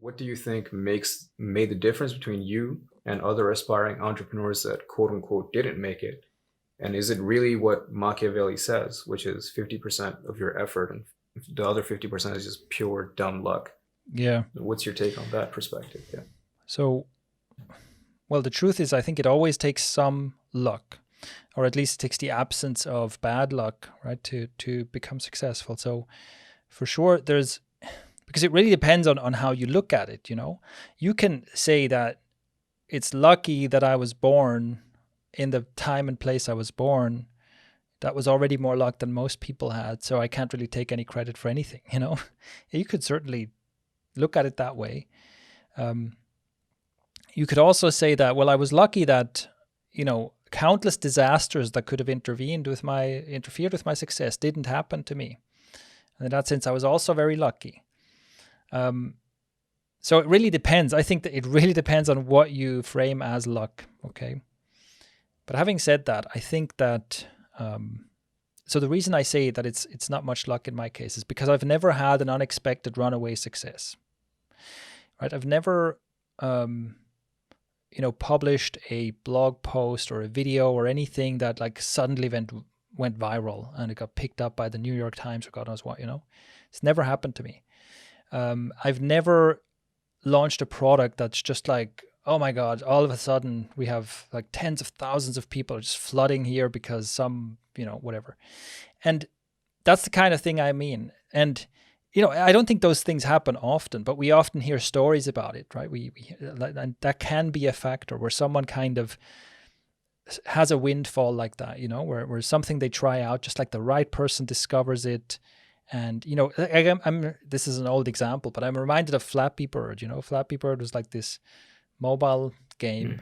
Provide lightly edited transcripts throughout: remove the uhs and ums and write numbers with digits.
What do you think made the difference between you and other aspiring entrepreneurs that quote unquote didn't make it? And is it really what Machiavelli says, which is 50% of your effort and the other 50% is just pure dumb luck? Yeah. What's your take on that perspective? Yeah. So, well, the truth is, I think it always takes some luck, or at least takes the absence of bad luck, right, to become successful. So, for sure, because it really depends on how you look at it. You can say that it's lucky that I was born in the time and place I was born. That was already more luck than most people had, so I can't really take any credit for anything. You could certainly look at it that way. You could also say that, well, I was lucky that, countless disasters that could have interfered with my success didn't happen to me. And in that sense, I was also very lucky. So it really depends. I think that it really depends on what you frame as luck. Okay. But having said that, I think that, so the reason I say that it's not much luck in my case is because I've never had an unexpected runaway success, right? I've never, published a blog post or a video or anything that like suddenly went viral and it got picked up by the New York Times or God knows what. It's never happened to me. I've never launched a product that's just like, oh my God, all of a sudden we have like tens of thousands of people just flooding here because some, whatever. And that's the kind of thing I mean. And, I don't think those things happen often, but we often hear stories about it, right? And that can be a factor where someone kind of has a windfall like that, where something they try out, just like the right person discovers it. And, this is an old example, but I'm reminded of Flappy Bird. Flappy Bird was like this mobile game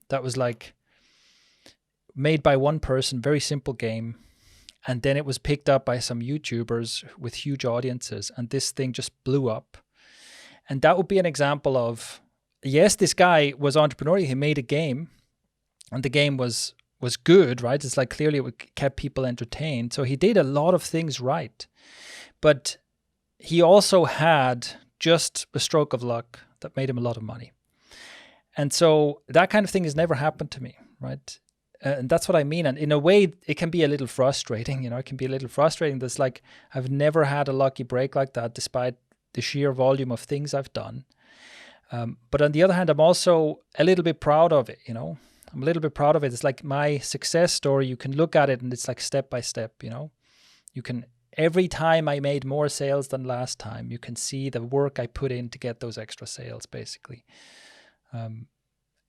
that was like made by one person, very simple game. And then it was picked up by some YouTubers with huge audiences, and this thing just blew up. And that would be an example of, yes, this guy was entrepreneurial. He made a game, and the game was good, right? It's like clearly it kept people entertained. So he did a lot of things right. But he also had just a stroke of luck that made him a lot of money. And so that kind of thing has never happened to me, right? And that's what I mean. And in a way, it can be a little frustrating. It can be a little frustrating. That's like, I've never had a lucky break like that, despite the sheer volume of things I've done. But on the other hand, I'm also a little bit proud of it. I'm a little bit proud of it. It's like my success story. You can look at it and it's like step by step, you can, every time I made more sales than last time, you can see the work I put in to get those extra sales, basically.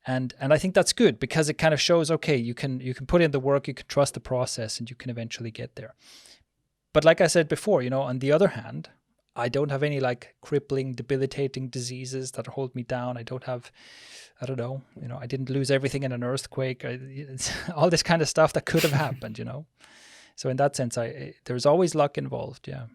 And I think that's good because it kind of shows, okay, you can put in the work, you can trust the process, and you can eventually get there. But like I said before, on the other hand, I don't have any like crippling, debilitating diseases that hold me down. I don't have, I don't know, I didn't lose everything in an earthquake. It's all this kind of stuff that could have happened, So in that sense, there's always luck involved. Yeah.